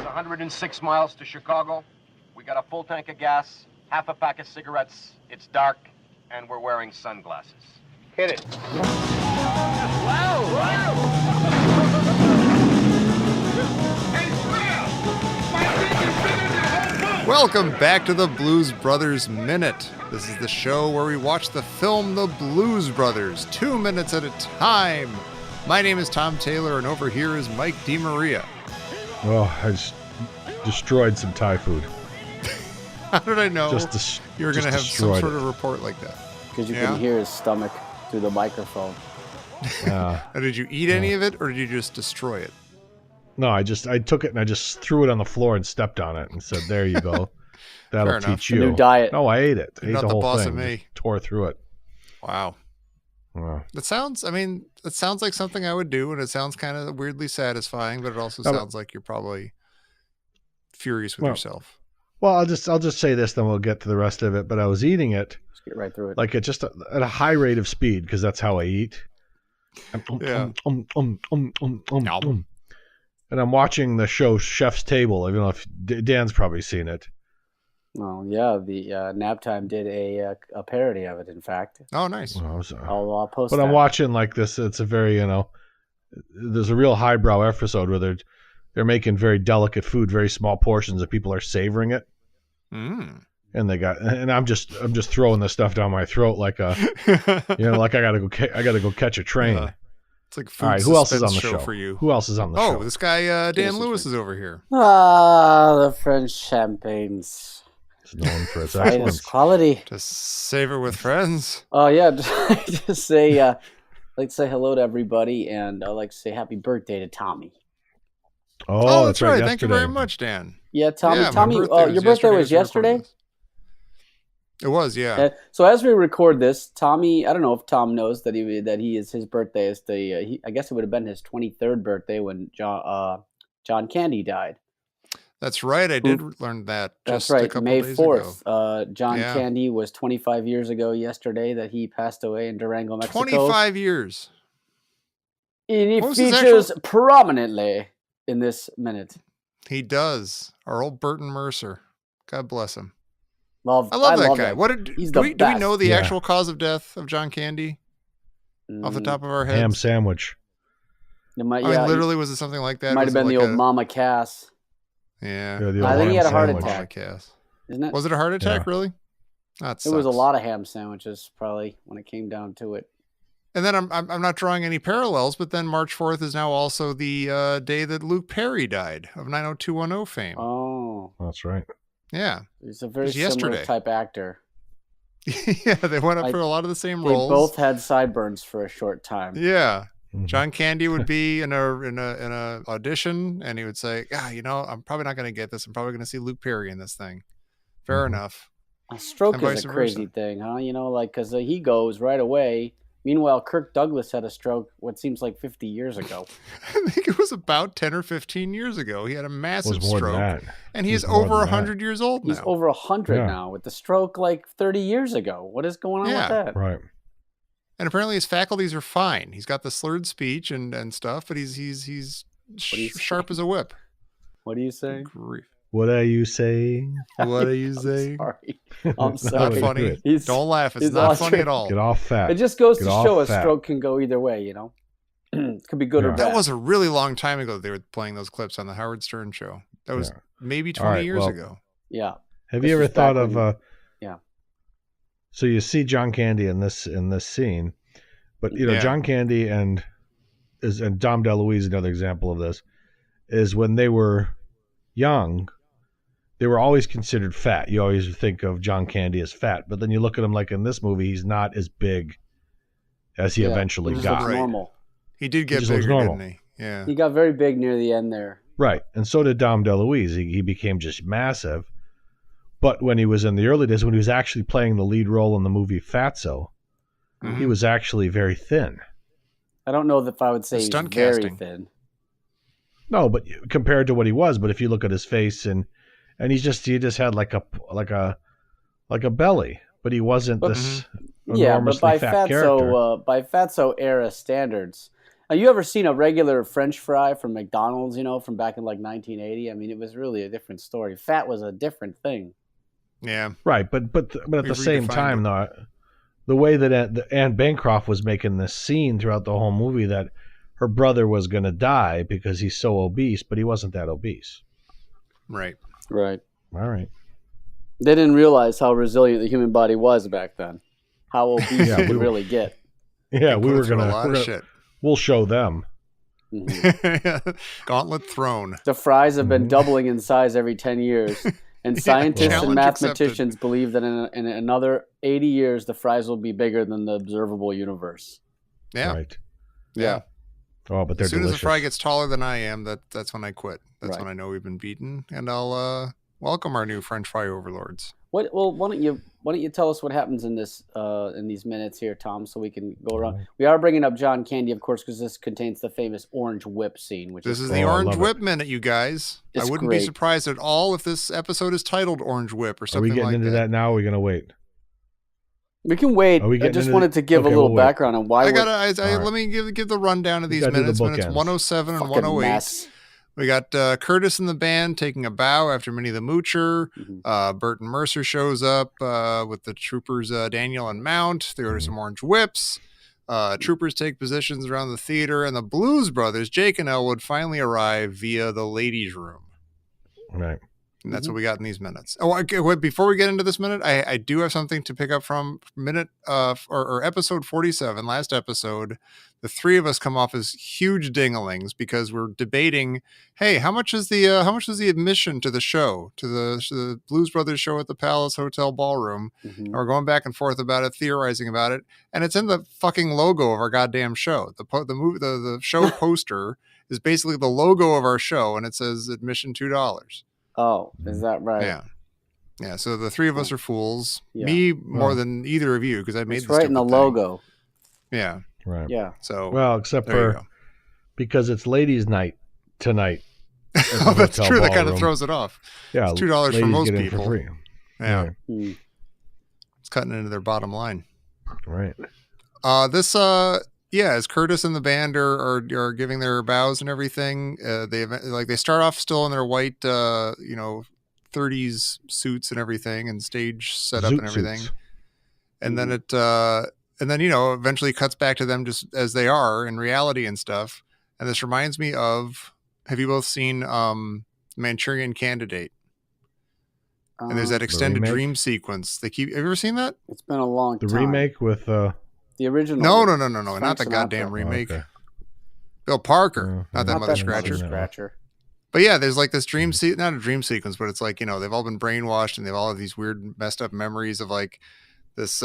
106 miles to Chicago. We got a full tank of gas, half a pack of cigarettes. It's dark, and we're wearing sunglasses. Hit it. Wow! Welcome back to the Blues Brothers Minute. This is the show where we watch the film The Blues Brothers, 2 minutes at a time. My name is Tom Taylor, and over here is Mike DeMaria. Oh, I just destroyed some Thai food. How did I know you were going to have some sort of report like that? Because you can hear his stomach through the microphone. Did you eat any of it, or did you just destroy it? No, I took it and I just threw it on the floor and stepped on it and said, "There you go. That'll teach you." New diet. No, I ate it. I You're ate not the the whole boss thing. of me. Just tore through it. Wow. Wow. It sounds like something I would do, and it sounds kind of weirdly satisfying, but it also sounds like you're probably furious with yourself. Well, I'll just say this, then we'll get to the rest of it. But I was eating it. Just get right through it. Like at a high rate of speed, because that's how I eat. And I'm watching the show Chef's Table. I don't know if Dan's probably seen it. Well, yeah, the Nap Time did a parody of it, in fact. Oh, nice. I'll post But that. I'm watching like this. It's a very, there's a real highbrow episode where they're making very delicate food, very small portions, and people are savoring it. Mm. And I'm just throwing this stuff down my throat like like I gotta go catch a train. It's like food. All right, who else is on the show for you? Who else is on the show? Oh, this guy Dan Lewis is over here. The French champagnes. It's known for its Finest excellence. quality. Just savor with friends. Oh yeah, just say like to say hello to everybody, and I'd like to say happy birthday to Tommy. Oh, that's right. Thank you yesterday. very much, Dan. Yeah, Tommy. Yeah, Tommy, your birthday was yesterday. It was, yeah. So as we record this, Tommy, I don't know if Tom knows that his birthday is I guess it would have been his 23rd birthday when John Candy died. That's right. I did learn that just That's right. a couple May days 4th. ago. John Candy was 25 years ago yesterday that he passed away in Durango, Mexico. 25 years. And he What was his features prominently in this minute. He does. Our old Burton Mercer. God bless him. I love that guy. Do we know the actual cause of death of John Candy off the top of our heads? Ham sandwich. Literally, was it something like that? Might have been the old Mama Cass. Yeah. I think he had a heart sandwich. attack. Isn't it? Was it a heart attack, really? That It was a lot of ham sandwiches, probably, when it came down to it. And then I'm not drawing any parallels, but then March 4th is now also the day that Luke Perry died of 90210 fame. Oh. That's right. Yeah. He's a very similar type actor. Yeah, they went up for a lot of the same roles. They both had sideburns for a short time. Yeah. Mm-hmm. John Candy would be in a audition, and he would say, I'm probably not going to get this. I'm probably going to see Luke Perry in this thing. Fair enough. A stroke And is vice a crazy versa. thing, huh? Because he goes right away. Meanwhile, Kirk Douglas had a stroke what seems like 50 years ago. I think it was about 10 or 15 years ago. He had a massive more than stroke, that. and he's It was more over than 100 years old now. He's over 100 now with the stroke like 30 years ago. What is going on with that? Right. And apparently his faculties are fine. He's got the slurred speech and stuff, but he's sharp as a whip. What do you say? What are you saying? What are you saying? Sorry. I'm sorry. Not funny. Don't laugh. It's he's not awesome. funny at all. Get off fat. It just goes Get to off show a fat. stroke can go either way, It could be good or bad. That was a really long time ago that they were playing those clips on the Howard Stern show. That was maybe 20 years ago. Yeah. Have you ever thought of Yeah. So you see John Candy in this scene, but John Candy and Dom DeLuise, another example of this, is when they were young, they were always considered fat. You always think of John Candy as fat, but then you look at him like in this movie, he's not as big as he eventually he got. looks normal. He did get just looks bigger, normal. didn't he? Yeah. He got very big near the end there. Right, and so did Dom DeLuise. He became just massive. But when he was in the early days, when he was actually playing the lead role in the movie Fatso, he was actually very thin. I don't know if I would say he's Stunt very casting. thin. No, but compared to what he was, but if you look at his face and he just had like a belly, but he wasn't this Yeah, but enormously by fat character. Fatso era standards, Have you ever seen a regular French fry from McDonald's, from back in like 1980? I mean, it was really a different story. Fat was a different thing. Yeah. Right, but at the same time, though, the way that Anne Bancroft was making this scene throughout the whole movie that her brother was going to die because he's so obese, but he wasn't that obese. Right. Right. All right. They didn't realize how resilient the human body was back then. How obese you could really get. Yeah, we were going a lot of shit. We'll show them. Mm-hmm. Gauntlet thrown. The fries have been doubling in size every 10 years. And scientists and mathematicians believe that in another 80 years, the fries will be bigger than the observable universe. Yeah. Right. Yeah. Oh, but they're as soon delicious. as the fry gets taller than I am, that's when I quit. That's Right. when I know we've been beaten, and I'll welcome our new French fry overlords. Why don't you tell us what happens in these minutes here, Tom, so we can go around. We are bringing up John Candy, of course, because this contains the famous orange whip scene. This is the orange whip minute, you guys. I wouldn't be surprised at all if this episode is titled Orange Whip or something like that. Are we getting into that now? Or are we going to wait? We can wait. I just wanted to give a little background on why. Let me give the rundown of these minutes. Minutes 107 and 108. Mess. We got Curtis and the band taking a bow after Minnie the Moocher. Mm-hmm. Burton Mercer shows up with the troopers Daniel and Mount. They order some orange whips. Troopers take positions around the theater, and the Blues Brothers, Jake and Elwood, finally arrive via the ladies' room. Right. And that's what we got in these minutes. Oh, wait, before we get into this minute, I do have something to pick up from minute or episode 47, last episode. The three of us come off as huge dinglings because we're debating, hey, how much is the admission to the show, to the Blues Brothers show at the Palace Hotel Ballroom? Mm-hmm. And we're going back and forth about it, theorizing about it, and it's in the fucking logo of our goddamn show. The show poster is basically the logo of our show, and it says admission $2. Oh, is that right? Yeah. Yeah, so the three of us are fools. Yeah. Me more than either of you, because I made it's right in the logo. Yeah. Right. Yeah. So except for because it's ladies' night tonight. Oh, that's true. That kind of throws it off. Yeah, it's $2 for most get people. For free. Yeah. Mm. It's cutting into their bottom line. Right. As Curtis and the band are giving their bows and everything, they start off still in their white 30s suits and everything, and stage setup and everything. Suits. And then eventually cuts back to them just as they are in reality and stuff. And this reminds me of, have you both seen Manchurian Candidate? And there's that extended dream sequence. Have you ever seen that? It's been a long time. The remake with the original. No, not the goddamn remake. Okay. Bill Parker, not that Mother Scratcher. But yeah, there's like this not a dream sequence, but it's like, they've all been brainwashed and they've all have these weird messed up memories of like this,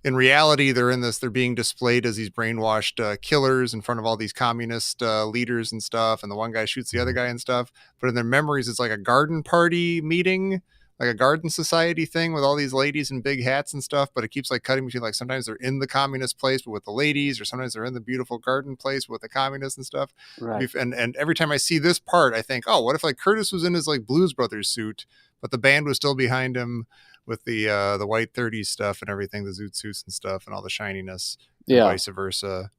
in reality, they're being displayed as these brainwashed killers in front of all these communist leaders and stuff. And the one guy shoots the other guy and stuff. But in their memories, it's like a garden party meeting, like a garden society thing with all these ladies in big hats and stuff. But it keeps like cutting between, like, sometimes they're in the communist place, but with the ladies, or sometimes they're in the beautiful garden place with the communists and stuff. Right. And every time I see this part, I think, oh, what if like Curtis was in his like Blues Brothers suit, but the band was still behind him with the white 30s stuff and everything, the zoot suits and stuff and all the shininess, and vice versa.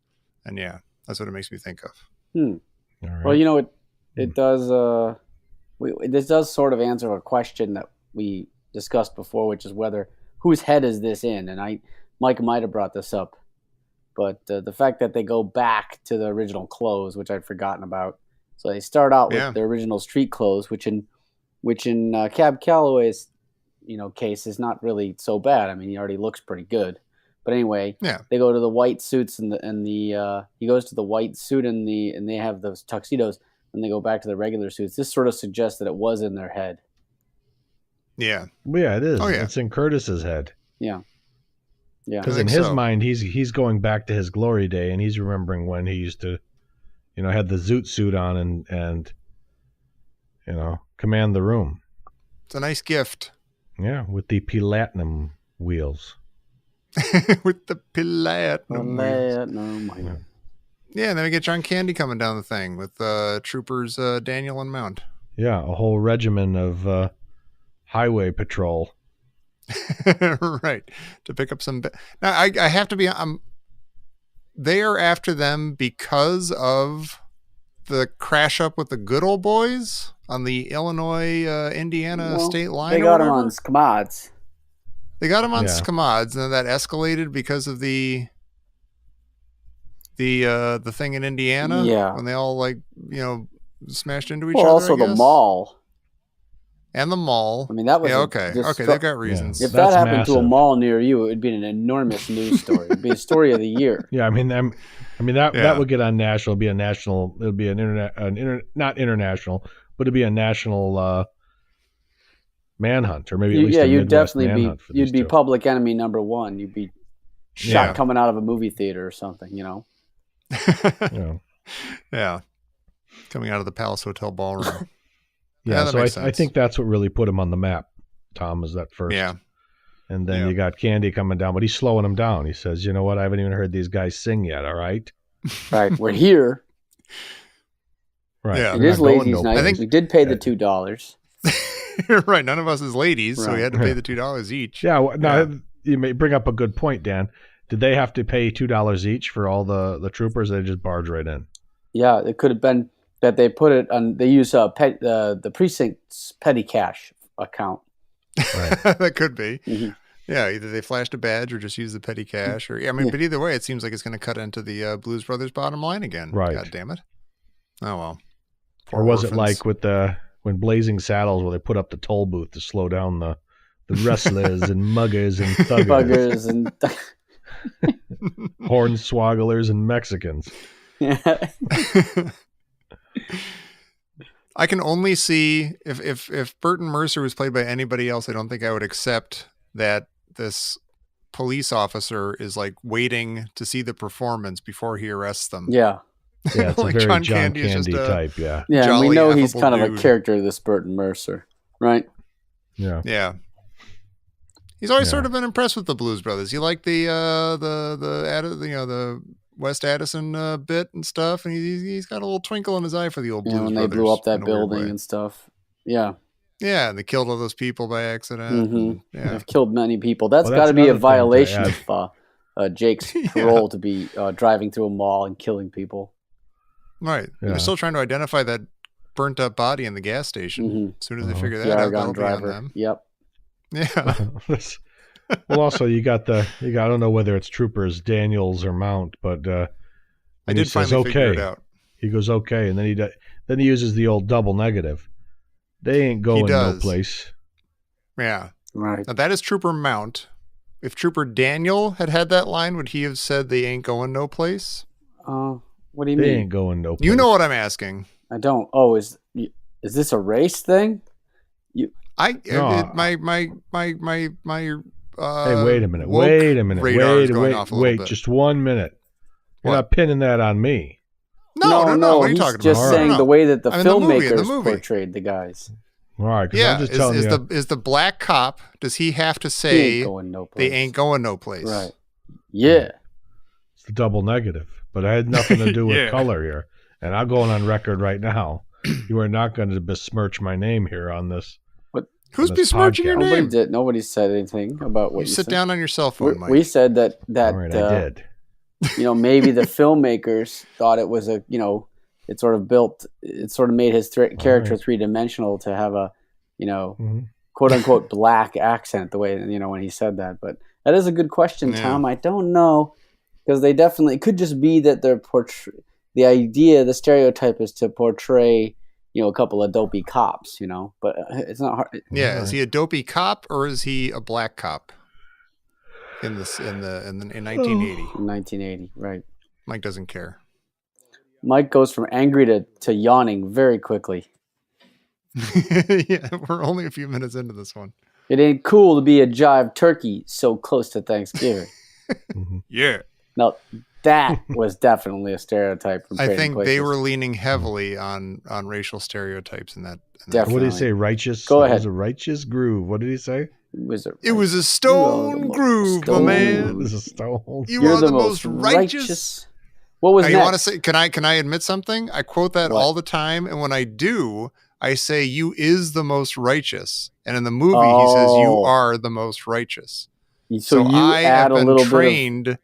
And yeah, that's what it makes me think of. All right. Well, it does. This does sort of answer a question that we discussed before, which is whose head is this in? And Mike might have brought this up, but the fact that they go back to the original clothes, which I'd forgotten about. So they start out with the original street clothes, which in Cab Calloway's case is not really so bad. I mean, he already looks pretty good. But anyway, they go to the white suits and he goes to the white suit and they have those tuxedos, and they go back to the regular suits. This sort of suggests that it was in their head. Yeah. Well, yeah, it is. Oh, yeah. It's in Curtis's head. Yeah. Yeah. Because in his mind, he's going back to his glory day, and he's remembering when he used to, had the zoot suit on and command the room. It's a nice gift. Yeah, with the platinum wheels. With the platinum wheels. Yeah, and then we get John Candy coming down the thing with troopers Daniel and Mount. Yeah, a whole regiment of highway patrol. Right, to pick up some. Now I have to be. they are after them because of the crash up with the good old boys on the Illinois Indiana state line. They got him on Skamods. They got him on Skamods, and then that escalated because of the thing in Indiana. Yeah, when they all smashed into each other. Also the mall. And the mall. I mean, that was okay. They've got reasons. If that happened to a mall near you, it would be an enormous news story. It'd be a story of the year. Yeah, I mean that would get on national. It'd be a national. It would be not international, but it'd be a national manhunt, or maybe at least you'd definitely be. You'd be public enemy number one. You'd be shot coming out of a movie theater or something. Yeah, coming out of the Palace Hotel ballroom. Yeah, so I think that's what really put him on the map, Tom, is that first. Yeah. And then you got Candy coming down, but he's slowing him down. He says, you know what, I haven't even heard these guys sing yet, all right? Right, we're here. Right. Yeah. It is ladies' night. I think we did pay the $2. Right, none of us is ladies, so we had to pay the $2 each. Yeah, now you may bring up a good point, Dan. Did they have to pay $2 each for all the troopers? They just barge right in. Yeah, it could have been that they put it on. They use the precinct's petty cash account. Right. That could be. Mm-hmm. Yeah, either they flashed a badge or just used the petty cash, or but either way, it seems like it's going to cut into the Blues Brothers bottom line again. Right. God damn it. Oh well. Or was it like with when Blazing Saddles, where they put up the toll booth to slow down the wrestlers and muggers and thuggers, and hornswogglers and Mexicans. I can only see if Burton Mercer was played by anybody else, I don't think I would accept that this police officer is like waiting to see the performance before he arrests them. Yeah. Yeah, it's like a very John Candy type, Yeah, and we know he's kind of a character, this Burton Mercer, right? Yeah. Yeah. He's always sort of been impressed with the Blues Brothers. You like the West Addison bit and stuff, and he's got a little twinkle in his eye for the old Blues Brothers. When they blew up that building and stuff. Yeah. Yeah, and they killed all those people by accident. Mm-hmm. Yeah. They've killed many people. That's got to be a violation of Jake's parole to be driving through a mall and killing people. Right. Yeah. They're still trying to identify that burnt up body in the gas station. Mm-hmm. As soon as they figure that out, that'll be on them. Yep. Yeah. Well, also you got I don't know whether it's Troopers Daniels or Mount, but I did finally figure it out. He goes okay, and then he uses the old double negative. They ain't going no place. Yeah. Right. Now that is Trooper Mount. If Trooper Daniel had that line, would he have said they ain't going no place? What do you mean? They ain't going no place. You know what I'm asking. I don't. Oh, is this a race thing? My hey, wait a minute. Wait, just 1 minute. You're not pinning that on me. No. What are you talking about? Just saying the way that the filmmakers portrayed the guys. All right. Yeah. Is the black cop, does he have to say they ain't going no place? Right. Yeah. It's the double negative. But I had nothing to do with color here. And I'm going on record right now. You are not going to besmirch my name here on this. Who's besmirching your name? Nobody said anything about what you sit down on your cell phone, Mike. We said that all right, I did. Maybe the filmmakers thought it was it sort of made his character three-dimensional to have a, quote unquote black accent the way, when he said that. But that is a good question, Tom. I don't know, because they definitely, it could just be that the stereotype is to portray, a couple of dopey cops, but it's not hard. Yeah. Is he a dopey cop or is he a black cop in 1980? In 1980, right. Mike doesn't care. Mike goes from angry to yawning very quickly. Yeah, we're only a few minutes into this one. It ain't cool to be a jive turkey so close to Thanksgiving. Yeah. No, that was definitely a stereotype. From I think they were leaning heavily on racial stereotypes in that. Definitely. What did he say? Righteous? Go ahead. It was a righteous groove. What did he say? It was a stone groove, my man. It was a stone. You're the most righteous. What was now, next? You want to say? Can I admit something? I quote that all the time, and when I do, I say "You is the most righteous," and in the movie he says "You are the most righteous." So you I add have a been little trained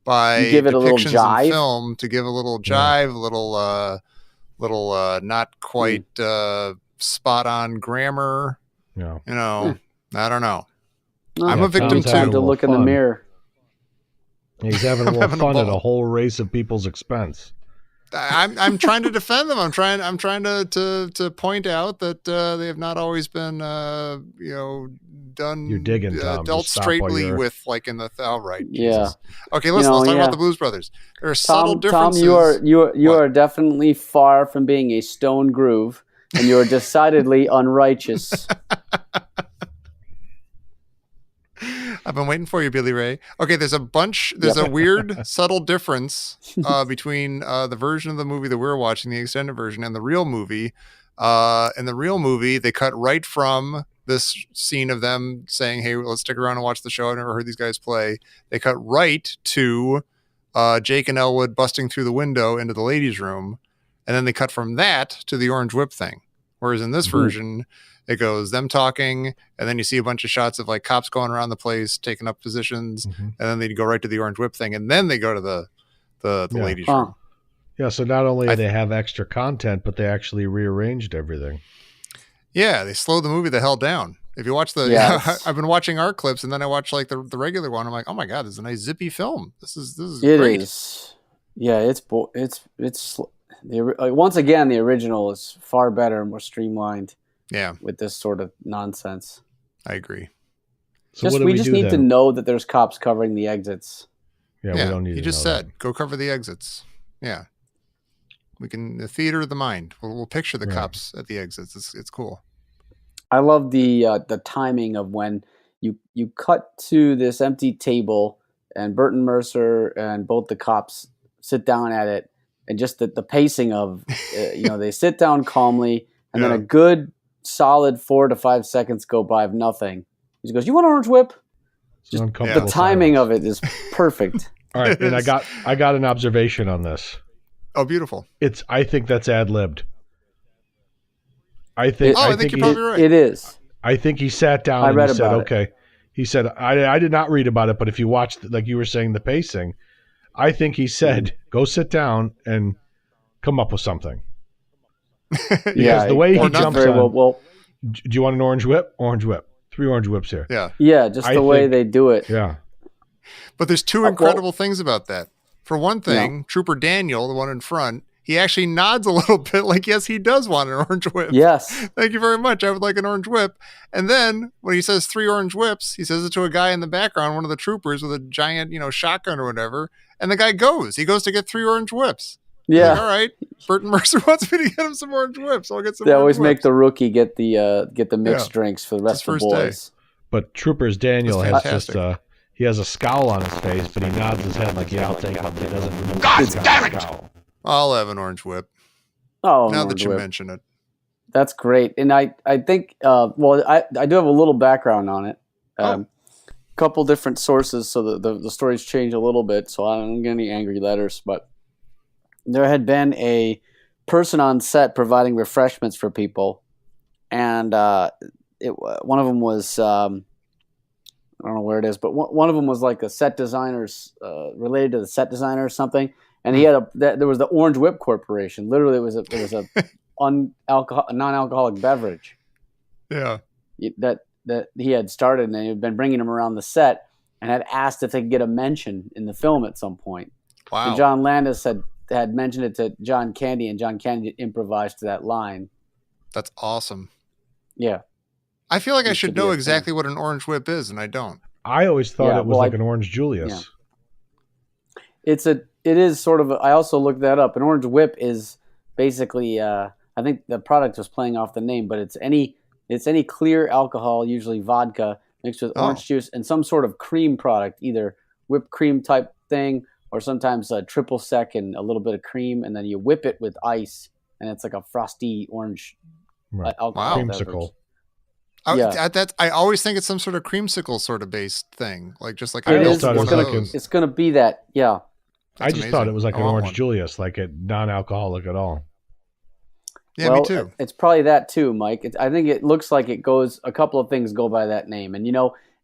by You give it a little depictions jive? in film to give a little jive, a little not quite spot on grammar. Yeah. You know, I don't know. No, I'm a victim Tom's having time too. to look in the fun. mirror. He's having a I'm little having a fun at ball. a whole race of people's expense. I'm trying to defend them. I'm trying to point out that they have not always been done. You're digging, Tom. Dealt Just stop while straightly you're- with like in the right. Yeah. Jesus. Okay, let's talk about the Blues Brothers. There are subtle Tom, differences. you What? are definitely far from being a stone groove, and you are decidedly unrighteous. I've been waiting for you, Billy Ray. Okay, there's a weird, subtle difference between the version of the movie that we're watching, the extended version, and the real movie. In the real movie, they cut right from this scene of them saying, "Hey, let's stick around and watch the show. I've never heard these guys play." They cut right to Jake and Elwood busting through the window into the ladies' room, and then they cut from that to the orange whip thing. Whereas in this version, it goes them talking, and then you see a bunch of shots of like cops going around the place, taking up positions, and then they go right to the orange whip thing, and then they go to the ladies' room. Yeah, so not only do they have extra content, but they actually rearranged everything. Yeah, they slowed the movie the hell down. If you watch I've been watching our clips, and then I watch like the regular one. I'm like, oh my god, this is a nice zippy film. This is great. It is. Yeah, it's once again, the original is far better and more streamlined. Yeah, with this sort of nonsense. I agree. So we just need to know that there's cops covering the exits. Yeah, we don't need. He just said, "Go cover the exits." Yeah, we can the theater of the mind. We'll picture the cops at the exits. It's cool. I love the timing of when you cut to this empty table and Burton Mercer and both the cops sit down at it, and just the pacing of they sit down calmly, and then a good solid 4 to 5 seconds go by of nothing. He goes, "You want an orange whip?" Just the timing of it is perfect. All right, and I got an observation on this. Oh, beautiful! I think that's ad-libbed. I think you're probably right. It is. I think he sat down and he said, "Okay." He said, "I did not read about it, but if you watched, like you were saying, the pacing, I think he said, go sit down and come up with something." Because the way he jumps on, do you want an orange whip? Orange whip. 3 orange whips here. Yeah. Yeah, just the way they do it. Yeah. But there's two incredible things about that. For one thing, Trooper Daniel, the one in front, he actually nods a little bit like, yes, he does want an orange whip. Yes. Thank you very much. I would like an orange whip. And then when he says 3 orange whips, he says it to a guy in the background, one of the troopers with a giant, shotgun or whatever. And the guy goes. He goes to get 3 orange whips. Yeah. Like, all right. Burton Mercer wants me to get him some orange whips. I'll get some. They orange always whips. make the rookie get the mixed drinks for the rest of the boys. But Troopers Daniel has fantastic. just he has a scowl on his face, but he nods his head like, "Yeah, I'll take it." He doesn't remove God the damn it! scowl. I'll have an orange whip. Oh, Now that you mention it. That's great. And I think, I do have a little background on it. Couple different sources, so the stories change a little bit, so I don't get any angry letters. But there had been a person on set providing refreshments for people, and one of them was, I don't know where it is, but one of them was like a set designer's, related to the set designer or something, and he had there was the Orange Whip Corporation. Literally, it was a non-alcoholic beverage. Yeah. That he had started, and he had been bringing them around the set and had asked if they could get a mention in the film at some point. Wow. And John Landis had mentioned it to John Candy, and John Candy improvised to that line. That's awesome. Yeah. I feel like I should know exactly what an orange whip is, and I don't. I always thought it was like an Orange Julius. Yeah. It is sort of. I also looked that up. An orange whip is basically. I think the product was playing off the name, but it's any clear alcohol, usually vodka, mixed with orange juice and some sort of cream product, either whipped cream type thing or sometimes a triple sec and a little bit of cream, and then you whip it with ice, and it's like a frosty orange alcohol creamsicle. I always think it's some sort of creamsicle sort of based thing, it's going to be that. Yeah. I just thought it was like an Orange Julius, like a non-alcoholic at all. Yeah, me too. It's probably that too, Mike. I think it looks like it goes. A couple of things go by that name, and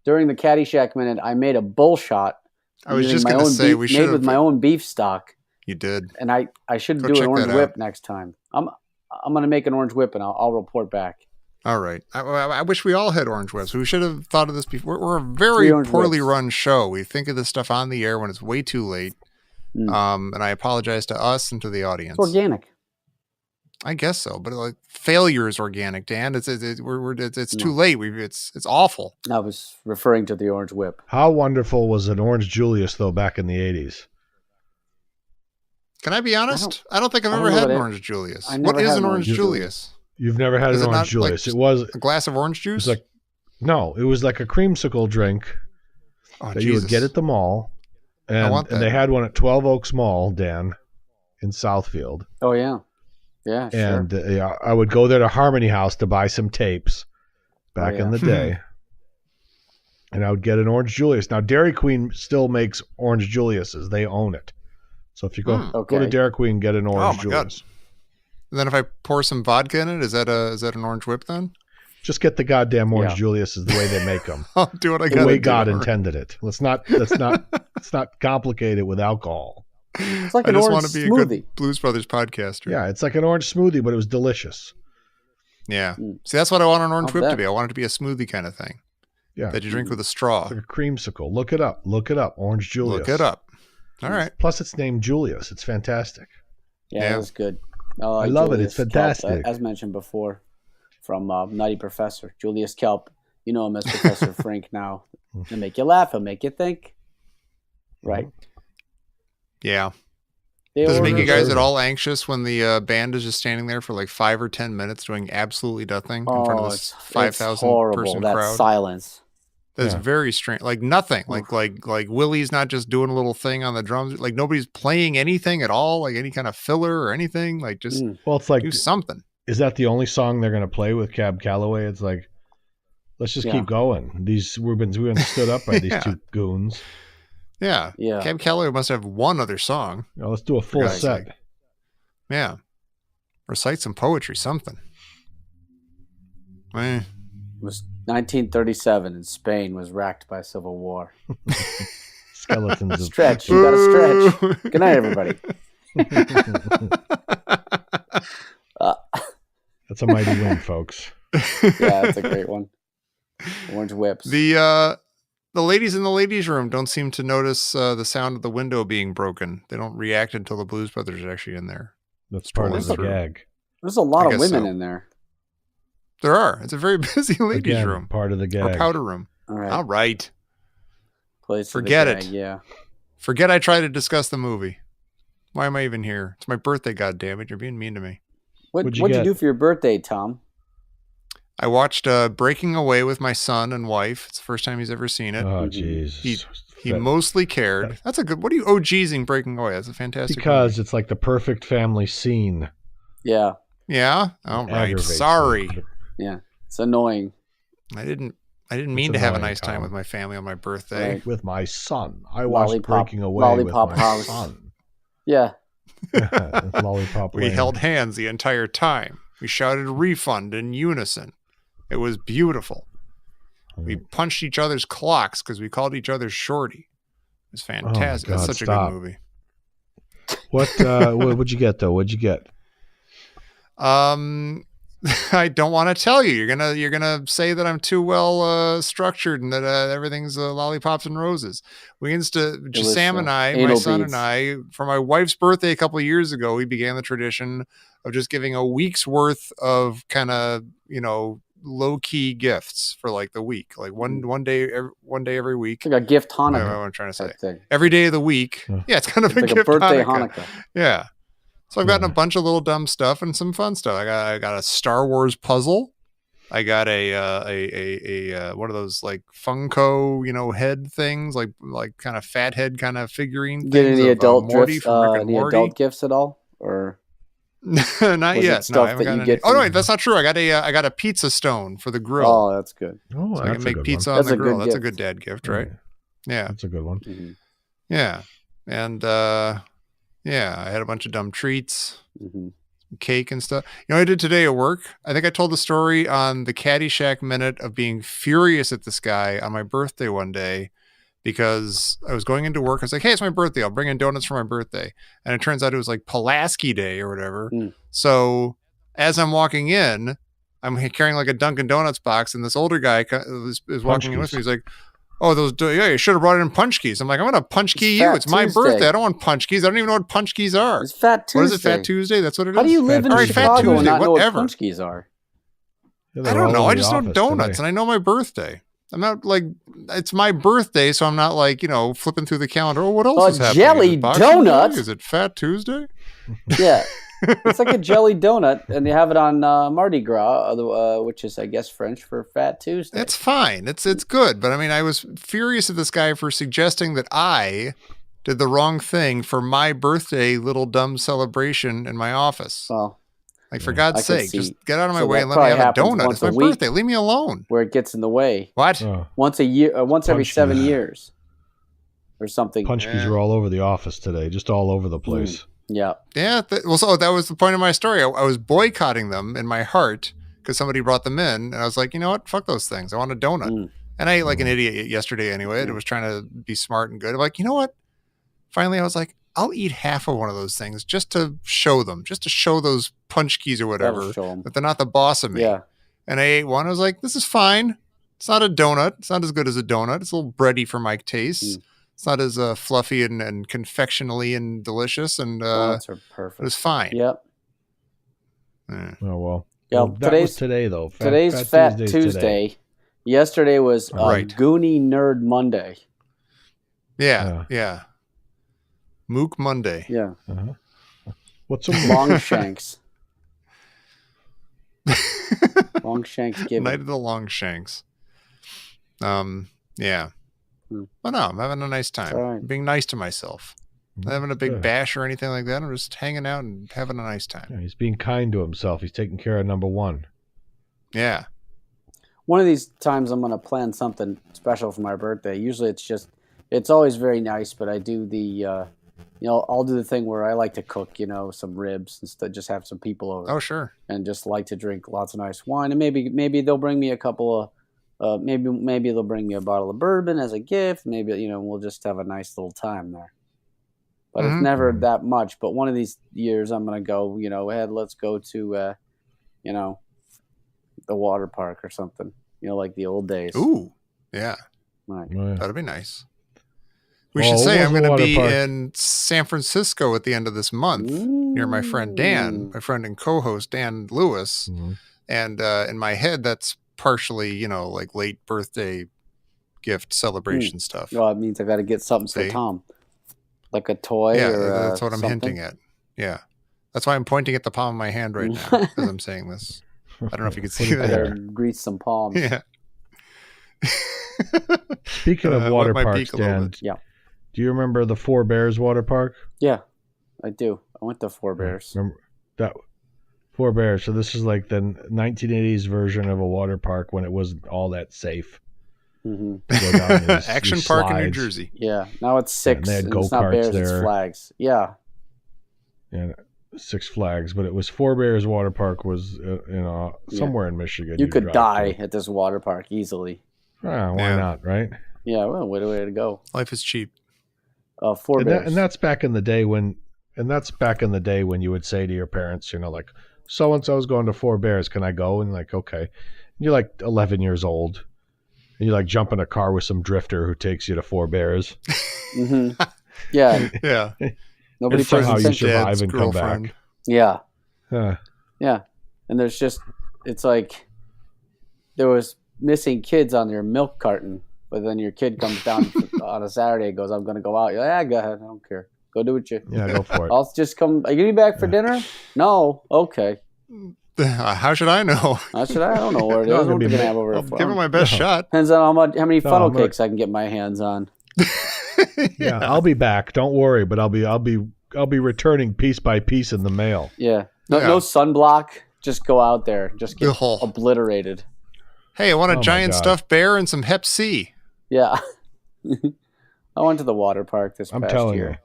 during the Caddyshack minute, I made a bull shot I was just going to say we should made with my own beef stock. You did, and I should do an orange whip next time. I'm going to make an orange whip, and I'll report back. All right. I wish we all had orange whips. We should have thought of this before. We're a very poorly run show. We think of this stuff on the air when it's way too late. And I apologize to us and to the audience. It's organic. I guess so, but like failure is organic, Dan. It's too late. It's awful. I was referring to the orange whip. How wonderful was an Orange Julius though back in the 80s? Can I be honest? I don't think I've ever had an Orange Julius. What is an Orange Julius? You've never had an Orange Julius. It was a glass of orange juice? It was like a creamsicle drink that you would get at the mall. And they had one at 12 Oaks Mall, Dan, in Southfield. Oh, yeah. Yeah, and I would go there to Harmony House to buy some tapes back in the day. And I would get an Orange Julius. Now, Dairy Queen still makes Orange Juliuses. They own it. So if you go to Dairy Queen and get an Orange Julius. God. And then if I pour some vodka in it, is that an orange whip then? Just get the goddamn Orange Juliuses the way they make them. I'll do what I got to do. The way God intended it. Let's not complicate it with alcohol. It's like an orange smoothie. I just want to be a good Blues Brothers podcaster. Yeah, it's like an orange smoothie, but it was delicious. Yeah. See, that's what I want an orange whip to be. I want it to be a smoothie kind of thing. Yeah. That you drink with a straw. It's like a creamsicle. Look it up. Orange Julius. Look it up. All right. Plus, it's named Julius. It's fantastic. Yeah, it was good. I love it. It's fantastic. Kelp, as mentioned before, from Nutty Professor. Julius Kelp. You know him as Professor Frink now. He'll make you laugh. He'll make you think. Right. Yeah. Does it make you guys at all anxious when the band is just standing there for like 5 or 10 minutes doing absolutely nothing in front of this 5,000 person crowd? That silence. That's very strange. Like nothing. Like Willie's not just doing a little thing on the drums. Like nobody's playing anything at all. Like any kind of filler or anything. Like just it's like do something. Is that the only song they're going to play with Cab Calloway? It's like, let's just keep going. We've been stood up by these two goons. Yeah. Cab Calloway must have one other song. Let's do a full set. Yeah. Recite some poetry, something. It was 1937 and Spain was racked by civil war. Skeletons. Stretch. You got to stretch. Good night, everybody. That's a mighty win, folks. Yeah, that's a great one. Orange whips. The ladies in the ladies' room don't seem to notice the sound of the window being broken. They don't react until the Blues Brothers are actually in there. That's part of the gag. There's a lot of women in there. There are. It's a very busy ladies' room. Part of the gag. Or powder room. All right. Forget it. Yeah. Forget I tried to discuss the movie. Why am I even here? It's my birthday, goddammit. You're being mean to me. What'd you do for your birthday, Tom? I watched Breaking Away with my son and wife. It's the first time he's ever seen it. Oh, jeez. He mostly cared. That's a good... What are you OG'ing Breaking Away? That's a fantastic Because it's like the perfect family scene. Yeah. Yeah? All right. Sorry. Yeah. It's annoying. I didn't mean to have a nice time with my family on my birthday. Right. With my son. I watched Breaking Away with my son. Yeah. Lollipop We held hands the entire time. We shouted refund in unison. It was beautiful. We punched each other's clocks because we called each other shorty. It was fantastic. God, that's such a good movie. What'd you get though? What'd you get? I don't want to tell you. You're gonna say that I'm too well structured and that everything's lollipops and roses. Sam and I, my son and I, for my wife's birthday a couple of years ago, we began the tradition of just giving a week's worth of kind of low key gifts for like the week, like one day every week. It's like a gift Hanukkah. I don't know what I'm trying to say. Every day of the week. Yeah, it's kind of like gift a birthday Hanukkah. Yeah. So I've gotten a bunch of little dumb stuff and some fun stuff. I got a Star Wars puzzle. I got a one of those like Funko, head things, like kind of fat head kind of figurine. Get things any adult Morty gifts? from Rick and Any Morty. adult gifts at all, or not yet? No, I haven't gotten any. Oh no, wait, that's not true. I got a pizza stone for the grill. Oh, that's good. Oh, so I can make pizza on the grill. That's a good dad gift, right? Yeah, that's a good one. Mm-hmm. Yeah, and I had a bunch of dumb treats, cake and stuff. I did today at work. I think I told the story on the Caddyshack Minute of being furious at this guy on my birthday one day because I was going into work. I was like, hey, it's my birthday. I'll bring in donuts for my birthday. And it turns out it was like Pulaski Day or whatever. So as I'm walking in, I'm carrying like a Dunkin' Donuts box, and this older guy is walking in with me. He's like, oh, you should have brought in punch keys. I'm like, I'm going to punch key you. It's my birthday. I don't want punch keys. I don't even know what punch keys are. It's Fat Tuesday. What is it, Fat Tuesday? That's what it is? How do you live in Chicago and not know what punch keys are? I don't know. I just know donuts, and I know my birthday. I'm not like, it's my birthday, so I'm not like, flipping through the calendar. Oh, what else is happening? Jelly donut? Is it Fat Tuesday? Yeah. It's like a jelly donut, and they have it on Mardi Gras, which is, I guess, French for Fat Tuesday. It's fine. It's good. But, I mean, I was furious at this guy for suggesting that I did the wrong thing for my birthday little dumb celebration in my office. Well, like, for God's sake, just get out of my way and let me have a donut. It's my birthday. Leave me alone. Where it gets in the way. What? Once a year, once every 7 years, or something. Punch keys were all over the office today, just all over the place. Yeah. Yeah. So that was the point of my story. I was boycotting them in my heart because somebody brought them in, and I was like, you know what? Fuck those things. I want a donut. And I ate like an idiot yesterday anyway. I was trying to be smart and good. I'm like, you know what? Finally, I was like, I'll eat half of one of those things just to show them, just to show those punch keys or whatever that they're not the boss of me. Yeah. And I ate one. I was like, this is fine. It's not a donut. It's not as good as a donut. It's a little bready for my taste. It's not as fluffy and confectionally and delicious. And donuts are perfect. It was fine. Yep. Oh, well. Yeah, that was today, though. Today's Fat Tuesday. Today. Yesterday was Goonie Nerd Monday. Yeah. Mook Monday. Yeah. What's a Longshanks? Longshanks giving. Night of the Longshanks. Yeah. But no, I'm having a nice time. Right. Being nice to myself. Not having a big bash or anything like that. I'm just hanging out and having a nice time. Yeah, he's being kind to himself. He's taking care of number one. Yeah. One of these times I'm going to plan something special for my birthday. Usually it's always very nice, but I do the, I'll do the thing where I like to cook, some ribs and just have some people over. Oh, sure. And just like to drink lots of nice wine. And maybe they'll bring me a couple of, maybe they'll bring me a bottle of bourbon as a gift. Maybe, we'll just have a nice little time there. But it's never that much. But one of these years I'm going to go, let's go to, the water park or something, like the old days. Ooh, yeah. Right. That'd be nice. We should say I'm going to be in San Francisco at the end of this month near my friend Dan, my friend and co-host Dan Lewis. And in my head, that's partially, like late birthday gift celebration stuff. Well, it means I got to get something for Tom. Like a toy or that's what I'm hinting at. Yeah. That's why I'm pointing at the palm of my hand right now as I'm saying this. I don't know if you can see that. Grease some palms. Yeah. Speaking of water parks, Dan, do you remember the Four Bears water park? Yeah, I do. I went to Four Bears. Remember that Four Bears. So this is like the 1980s version of a water park when it wasn't all that safe. Action Park in New Jersey. Yeah, now it's Six. Yeah, they had and it's not Bears, there. It's Flags. Yeah. Yeah, Six Flags, but it was Four Bears Water Park was somewhere in Michigan. You could die at this water park easily. Why not, right? Yeah, well, way to go. Life is cheap. Four Bears. And that's back in the day when you would say to your parents, like, so and so's going to Four Bears, can I go? And like, okay. And you're like 11 years old. And you like jump in a car with some drifter who takes you to Four Bears. Yeah. Yeah. Nobody pays attention. How you survive and come back. Yeah. Yeah. And it's like there was missing kids on your milk carton, but then your kid comes down on a Saturday and goes, I'm going to go out. You're like, go ahead. I don't care. Go do what you. Yeah, go for it. I'll just come. Are you getting back for dinner? No. Okay. How should I know? I don't know where it is. What are we gonna have over I'll give it my best shot. Depends on how many funnel cakes I can get my hands on. Yeah, I'll be back. Don't worry, but I'll be returning piece by piece in the mail. Yeah. No sunblock. Just go out there. Just get obliterated. Hey, I want a giant stuffed bear and some Hep C. Yeah. I went to the water park this past year.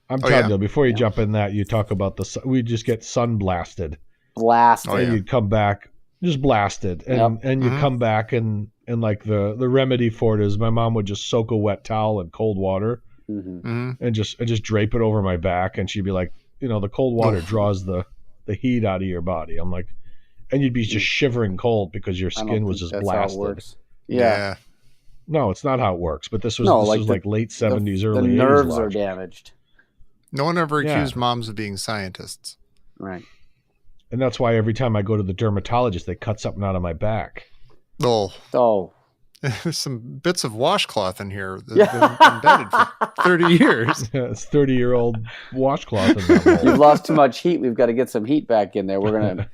I'm telling you, before you jump in that, you talk about we just get sun blasted. Blasted. And you'd come back just blasted. And you come back and And like the remedy for it is my mom would just soak a wet towel in cold water and just drape it over my back, and she'd be like, the cold water draws the heat out of your body. I'm like, and you'd be just shivering cold because your skin was just blasted. How it works. Yeah. No, it's not how it works. But this was like late 70s, early 80s. The nerves are damaged. No one ever accused moms of being scientists. Right. And that's why every time I go to the dermatologist, they cut something out of my back. Oh. There's some bits of washcloth in here that have been embedded for 30 years. Yeah, it's 30-year-old washcloth in that hole. You've lost too much heat. We've got to get some heat back in there. We're gonna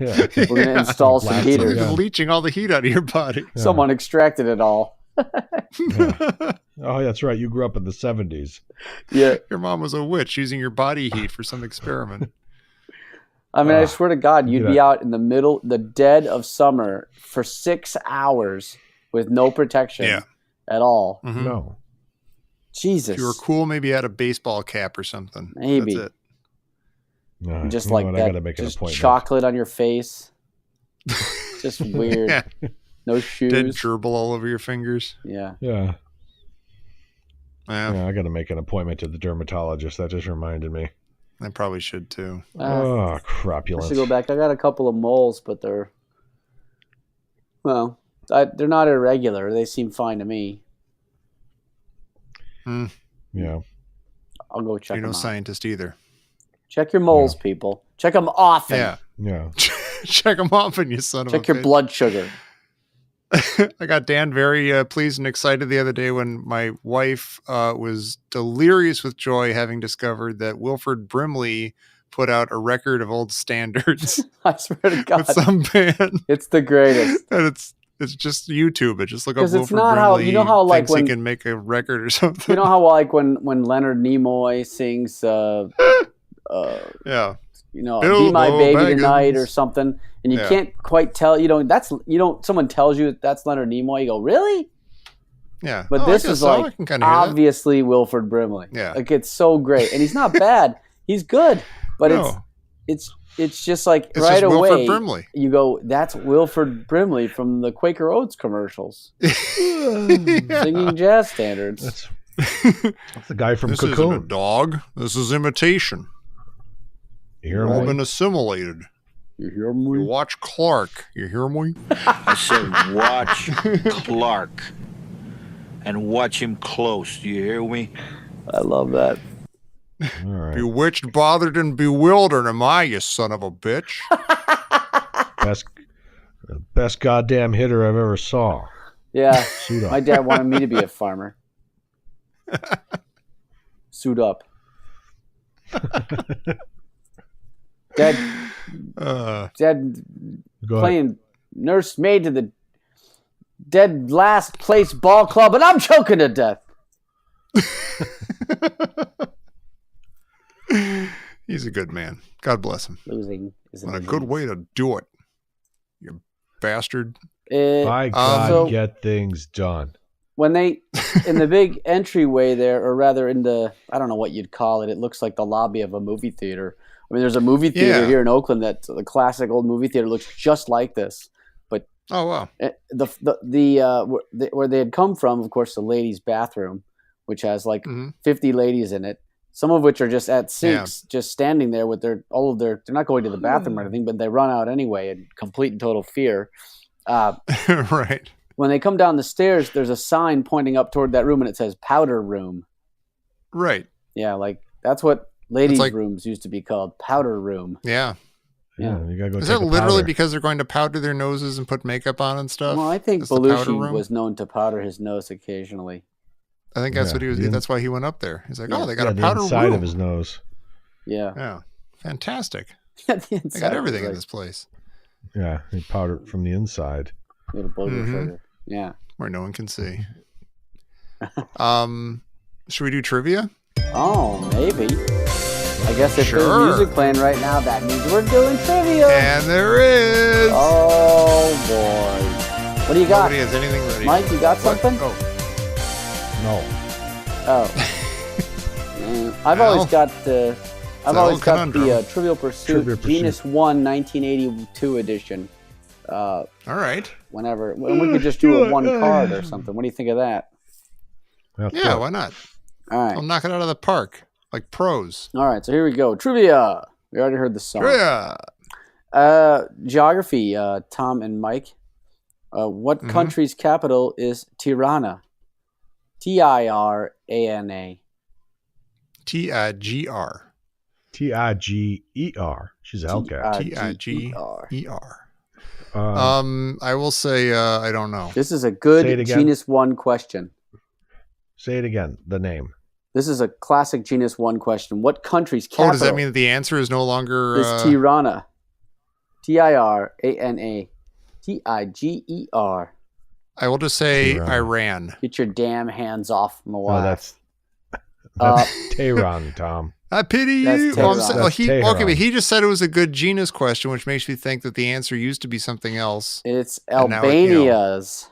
install some heaters. You're leaching all the heat out of your body. Yeah. Someone extracted it all. Oh, that's right. You grew up in the 70s. Yeah. Your mom was a witch using your body heat for some experiment. I mean, I swear to God, you'd be out in the dead of summer for 6 hours with no protection at all. Mm-hmm. No. Jesus. If you were cool, maybe you had a baseball cap or something. Maybe. That's it. No, just like that. I gotta make an just appointment. Chocolate on your face. Just weird. Yeah. No shoes. Dead gerbil all over your fingers. Yeah. Yeah. Yeah. I got to make an appointment to the dermatologist. That just reminded me. I probably should too. Crapulence. I should go back. I got a couple of moles, but they're not irregular. They seem fine to me. Yeah. I'll go check them out. You're no scientist either. Check your moles, people. Check them often. Yeah. Check them often, you son of a bitch. Check your blood sugar. I got Dan very pleased and excited the other day when my wife was delirious with joy having discovered that Wilford Brimley put out a record of old standards. I swear to God. With some band. It's the greatest. And it's just YouTube. Just look up Because Wilford it's not Brimley how like thinks when he can make a record or something. You know how like when Leonard Nimoy sings Be My Baby Baggins. Tonight or something, and you can't quite tell, someone tells you that's Leonard Nimoy, you go, really? Yeah. But this is like obviously Wilford Brimley. Yeah. Like it's so great. And he's not bad. He's good. But it's just like it's right just away Wilford Brimley. You go, that's Wilford Brimley from the Quaker Oats commercials. Singing jazz standards. That's the guy from Cocoon. This isn't a dog. This is imitation. You hear all me? been assimilated. You hear me? You watch Clark. You hear me? I said watch Clark. And watch him close. Do you hear me? I love that. All right. Bewitched, bothered, and bewildered am I, you son of a bitch. Best goddamn hitter I've ever saw. Yeah. My dad wanted me to be a farmer. Suit up. Dad playing nursemaid to the dead last place ball club, and I'm choking to death. He's a good man. God bless him. Losing is a good way to do it, you bastard. By God, get things done. When they, in the big entryway there, or rather in the, I don't know what you'd call it, it looks like the lobby of a movie theater. I mean, there's a movie theater here in Oakland that the classic old movie theater looks just like this. But oh wow, where they had come from, of course, the ladies' bathroom, which has like 50 ladies in it. Some of which are just at sinks, just standing there with they're not going to the bathroom or anything, but they run out anyway in complete and total fear. Right. When they come down the stairs, there's a sign pointing up toward that room, and it says powder room. Right. Yeah, like that's what ladies' rooms used to be called, powder room. Yeah. Yeah, you gotta go. Is that literally because they're going to powder their noses and put makeup on and stuff? Well, I think Belushi was known to powder his nose occasionally. I think that's what he was. That's why he went up there. He's like, oh, they got a powder inside room of his nose. Yeah. Yeah. Fantastic. They got everything in this place. Yeah, he powdered from the inside. Little blood sugar. Yeah. Where no one can see. Should we do trivia? Oh, maybe. I guess if there's music playing right now, that means we're doing trivia. And there is. Oh boy. What do you got? Nobody has anything ready. Mike, you got something? No. I've always got the Trivial Pursuit Genus 1 1982 edition. All right. Whenever. We could just do a one card or something. What do you think of that? Yeah, why not? All right. I'll knock it out of the park, like pros. All right, so here we go. Trivia. We already heard the song. Trivia. Geography, Tom and Mike. What country's capital is Tirana? Tirana. Tiger. Tiger. She's a Hellcat. Tiger. I will say I don't know. This is a good Genus 1 question. Say it again. The name. This is a classic Genus 1 question. What country's capital? Does that mean that the answer is no longer is Tirana? Tirana. Tiger. I will just say Tirana. Iran. Get your damn hands off my wife. That's Tehran, Tom. I pity you. That's Tehran. But he just said it was a good genus question, which makes me think that the answer used to be something else. It's Albania's.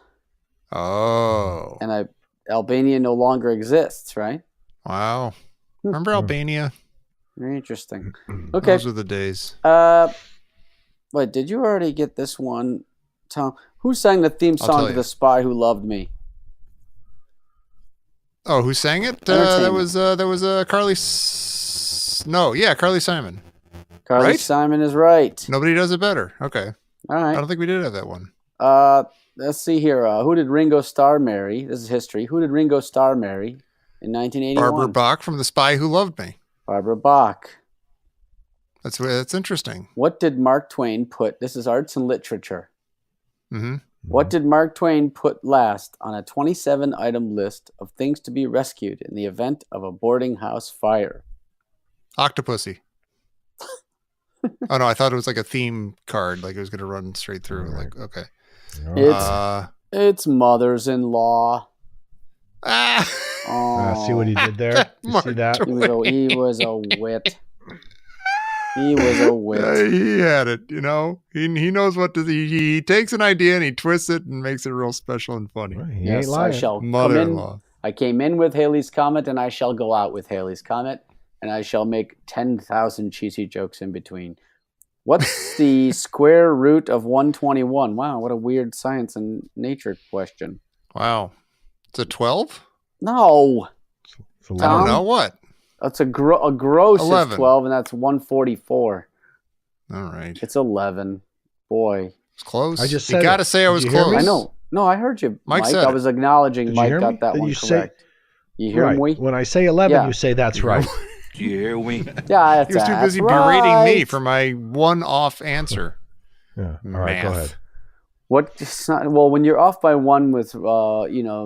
Oh. And Albania no longer exists, right? Wow. Remember Albania? Very interesting. Okay. Those were the days. Wait, did you already get this one, Tom? Who sang the theme song to The Spy Who Loved Me? Oh, who sang it? That was Carly. Carly Simon. Carly Simon is right. Nobody does it better. Okay. All right. I don't think we did have that one. Let's see here. Who did Ringo Starr marry? This is history. Who did Ringo Starr marry in 1981? Barbara Bach from The Spy Who Loved Me. Barbara Bach. That's interesting. What did Mark Twain put? This is arts and literature. Mm-hmm. What did Mark Twain put last on a 27-item list of things to be rescued in the event of a boarding house fire? Octopussy. Oh, no, I thought it was like a theme card, like it was going to run straight through. Right. Like, okay. It's mothers-in-law. See what he did there? You see that? He was a wit. He was a wit. He had it, you know. He knows what to. He takes an idea and he twists it and makes it real special and funny. Right, he ain't lying. I shall Mother-in-law. I came in with Haley's Comet and I shall go out with Haley's Comet, and I shall make 10,000 cheesy jokes in between. What's the square root of 121? Wow, what a weird science and nature question. Wow. It's a 12? No. I don't know. What? That's a gross 11. is 12, and that's 144. All right. It's 11. Boy. It's close. I just said you got to say I was close. I know. No, I heard you, Mike. said I was acknowledging Mike got that one correct. You hear me? When I say 11, you say that's right. Do you hear me? Yeah, he was too busy berating me for my one-off answer. Yeah. All right, go ahead. Well, when you're off by one with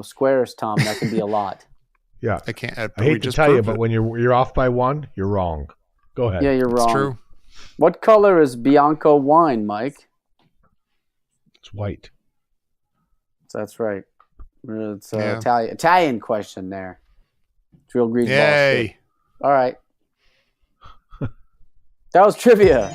squares, Tom, that can be a lot. Yeah. I can't. I hate to tell you, but when you're off by one, you're wrong. Go ahead. Yeah, you're wrong. It's true. What color is Bianco wine, Mike? It's white. That's right. It's Italian question there. It's real greaseball. Yay. All right. That was trivia.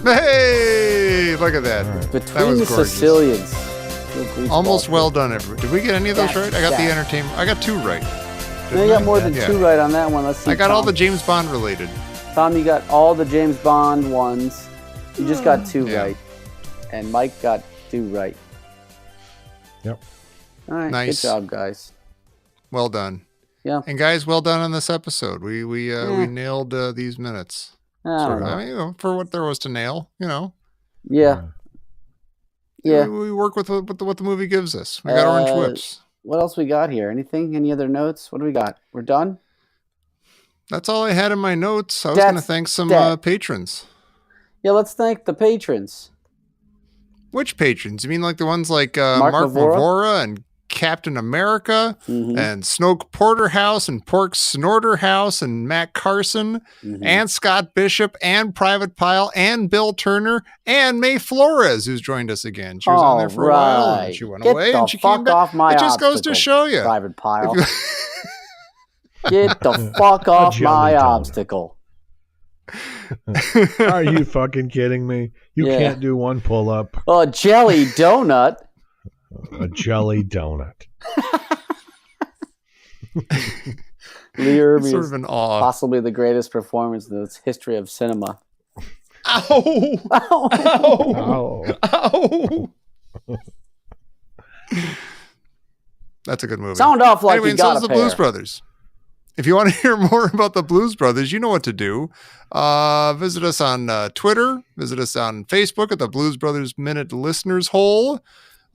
Hey, look at that. Right. Between the gorgeous. Sicilians. Almost well done, everyone. Did we get any of those right? I got the entertainment. I got 2 right. You got more than 2 right on that one. Let's see. I got Tom. all the James Bond related. Tom, you got all the James Bond ones. You just got 2 right. And Mike got 2 right. Yep. All right. Nice. Good job, guys. Well done. Yeah. And guys, well done on this episode. We nailed these minutes. I mean, for what there was to nail, Yeah. Yeah. We work with what the movie gives us. We got orange whips. What else we got here? Anything? Any other notes? What do we got? We're done? That's all I had in my notes. I was going to thank some patrons. Yeah, let's thank the patrons. Which patrons? You mean like the ones like Mark Mavora and Captain America and Snoke Porterhouse and Pork Snorterhouse and Matt Carson and Scott Bishop and Private Pile and Bill Turner and May Flores, who's joined us again. She was on there for a while and she went away and she came back. Off my it just goes to show you. Private Pile. Get the fuck off my obstacle. Are you fucking kidding me? You can't do one pull-up. A jelly donut. A jelly donut. Lee Irby sort is of an awe. possibly the greatest performance in the history of cinema. Ow! Ow! Oh. Ow! That's a good movie. Sound off like Anyway, you and so got is a the Blues pair. Brothers. If you want to hear more about the Blues Brothers, you know what to do. Visit us on Twitter. Visit us on Facebook at the Blues Brothers Minute Listeners Hole.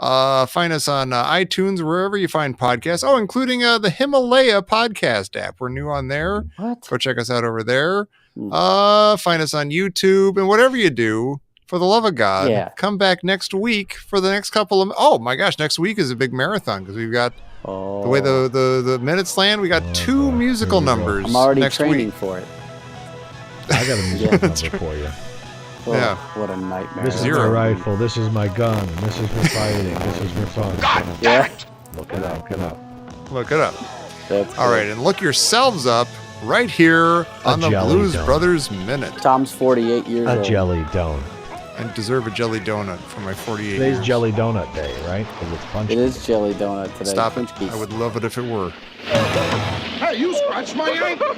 Find us on iTunes, wherever you find podcasts. Oh, including the Himalaya podcast app. We're new on there. What? Go check us out over there. Find us on YouTube, and whatever you do, for the love of God, come back next week for the next couple of. Oh my gosh, next week is a big marathon because we've got the way the minutes land. We got 2 musical numbers. I'm already next training week. for it. I got a musical number for you. Oh, Yeah. What a nightmare. This is my rifle. This is my gun. This is for fighting. This is for fun. Yeah. Look it up. Look it up. That's All right, and look yourselves up right here on the jelly Blues donut. Brothers Minute. Tom's 48 years A old. jelly donut. I deserve a jelly donut for my 48 Today's years. jelly donut day, right? Because it's punch. It is jelly donut today. Stop it. Punchkies. I would love it if it were. Hey, you scratched my ankle!